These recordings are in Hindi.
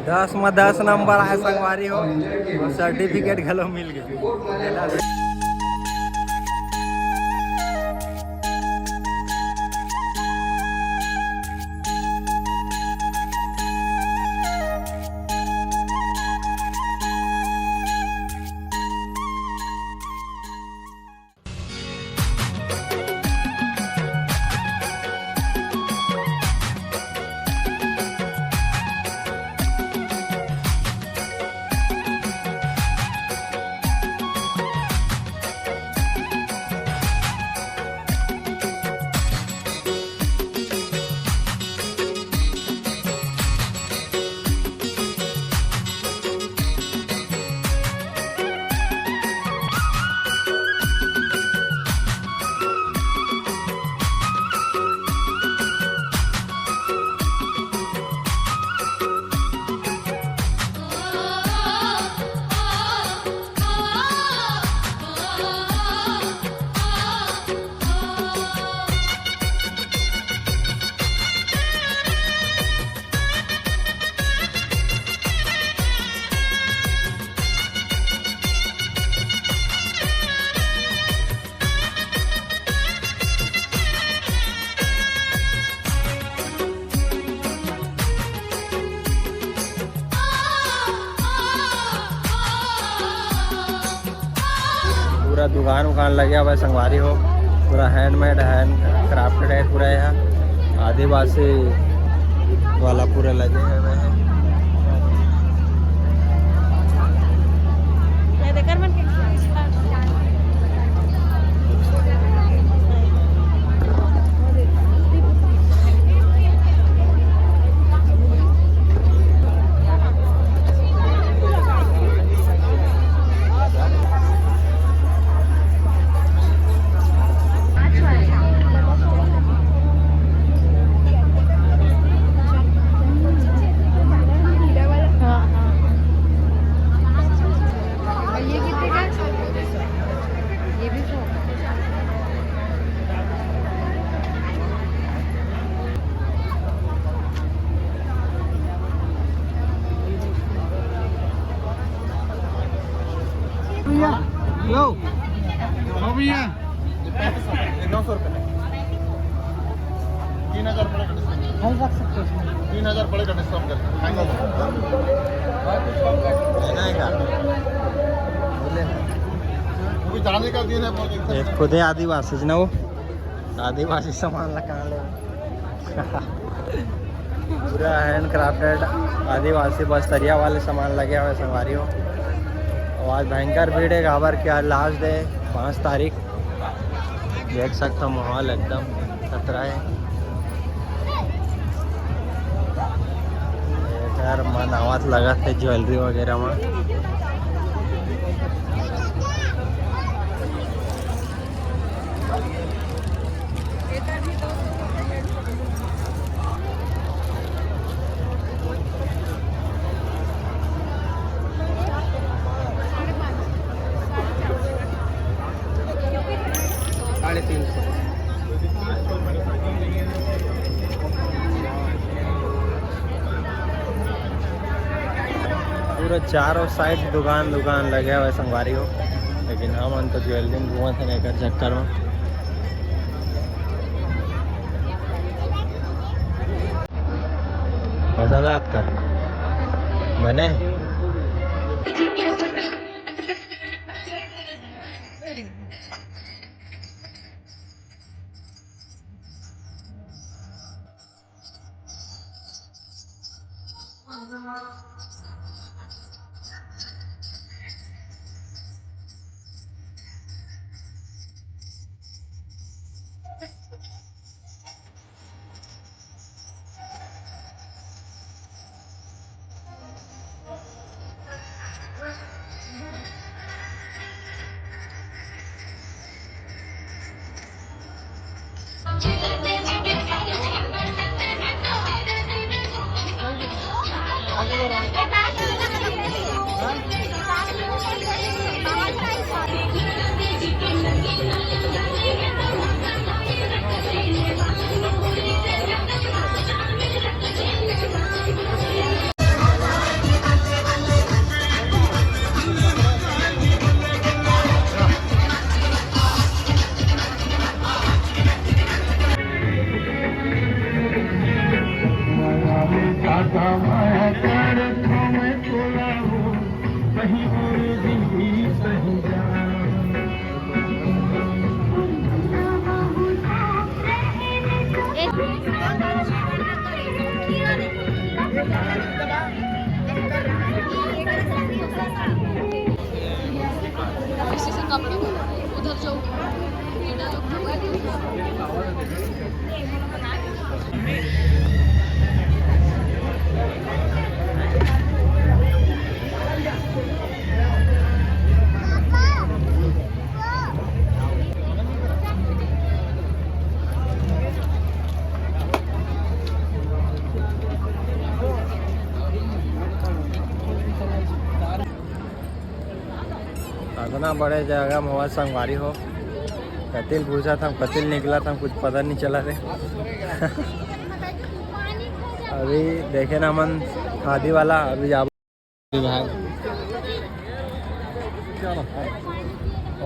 10 में 10 नंबर आए संगवारी हो और सर्टिफिकेट घलो मिल गए। पूरा दुकान उकान लगे हुआ है संगवारी हो, पूरा हैंडमेड हैंड क्राफ्टेड है पूरा। यहाँ आदिवासी वाला पूरा लगे हुए हैं। लो हो भैया 900 रुपये 3000 पड़ेगा डिस्काउंट। रख सकते हो 3000 पड़ेगा डिस्काउंट करके। वो भी जाने का दिन है। खुद ही आदिवासी ना, वो आदिवासी सामान लगा ले। पूरा हैंड क्राफ्टेड आदिवासी बस्तरिया वाले सामान लगे हुए संगवारी हो। आज भयंकर भीड़ है गावर क्या लास्ट है 5 तारीख। देख सकते हो माहौल एकदम खतरा है यार। मन आवाज लगा थे ज्वेलरी वगैरह में। पूरा चारों साइड दुकान लगे हुए संगवारी हो, लेकिन हम तो ज्वेलरी में घूमा थे नहीं कर चक्कर में। पसंद आपका बने इतना बड़े जगह में हुआ संगवारी हो, कतिल पूछा था, कतिल निकला था, कुछ पता नहीं चला रे। अभी देखे ना मन खादी वाला, अभी जा विभाग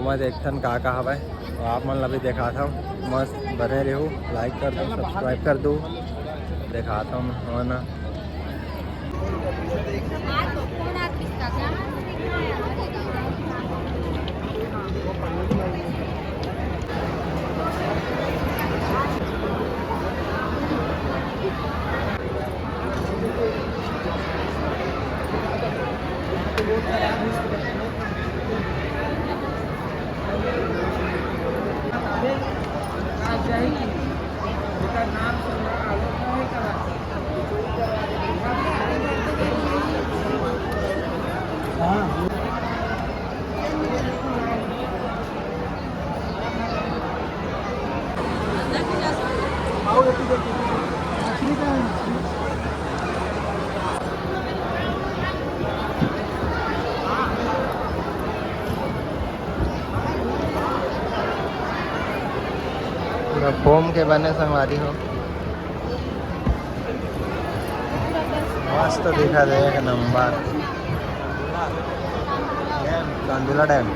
मैं देखथन का हवा है, आप मन अभी दिखाता हूँ। मस्त बने रहूँ, लाइक कर दो, सब्सक्राइब कर दो, दिखाता हूँ ना। फोम के बने संगवारी हो, मस्त दिखा दे, एक नंबर। चांदीला डैम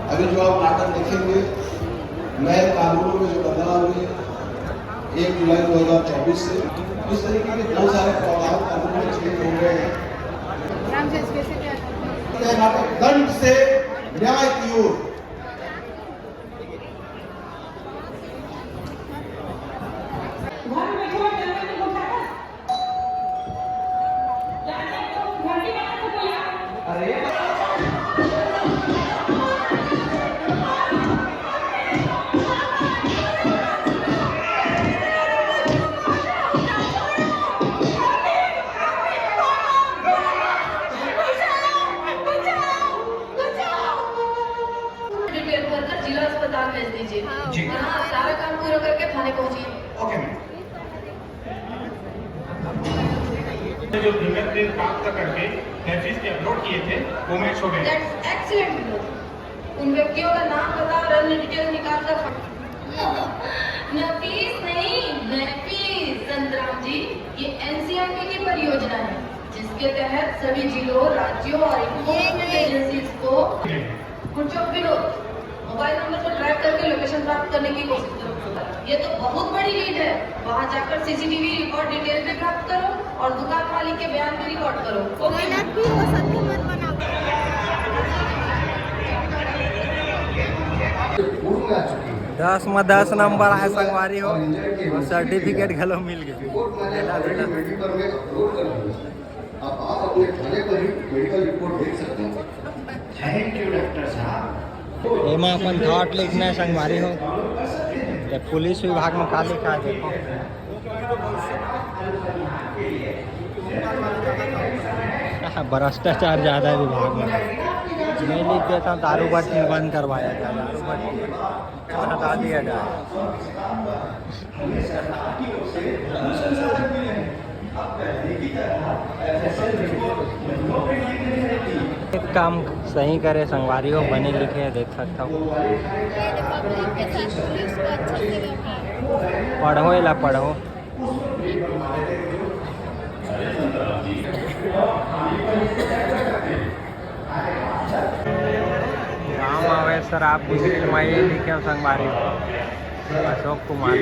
अभी जो आप नाटक देखेंगे, नए कानूनों में जो बदलाव हुए 1 जुलाई 2024 से, इस तरीके के बहुत सारे प्रावधान कानून में चेंज हो गए हैं। नाटक दंड से न्याय की ओर। भेज दीजिए। हाँ, सारा काम पूरा करके थाने पहुंचिए। Okay ma'am. जो फिंगरप्रिंट प्राप्त करके नफीस पे अपलोड किए थे वो मैच हो गए। That's excellent. उन व्यक्तियों का नाम पता और अन्य डिटेल निकाल कर नफीस नहीं, नफीस संतराम जी, ये एनसीआरटी की परियोजना है जिसके तहत सभी जिलों, राज्यों और इन्फोर्समेंट एजेंसीज को कुछ विरोध मोबाइल नंबर को ट्रैक करके लोकेशन प्राप्त करने की कोशिश करो। ये तो बहुत बड़ी लीड है। वहाँ जाकर सीसीटीवी रिकॉर्ड डिटेल भी प्राप्त करो और दुकान मालिक के बयान भी रिकॉर्ड करो। गलत भी हो सकती मत बनाओ। 10 में 10 नंबर आए संगवारी हो, सर्टिफिकेट घलो मिल गए। आप अपने थाने पर ही मेडिकल रिपोर्ट देख सकते हैं। थैंक यू डॉक्टर साहब। एमा अपन थॉट लिखना है संगवारी हो, पुलिस विभाग में का लिखा है देखो। भ्रष्टाचार ज़्यादा है विभाग में। मैं लिख देता हूँ दारू भट्टी बंद करवाया जाए, दारू भट्टी हटा दिया जाए। काम सही करे संगवारी हो, बने लिखे देख सकता हूँ। पब्लिक के साथ पुलिस को अच्छे से व्यवहार। पढ़ो इला पढ़ो। गाँव आवे सर आप लिखे संगवारी हो अशोक कुमार।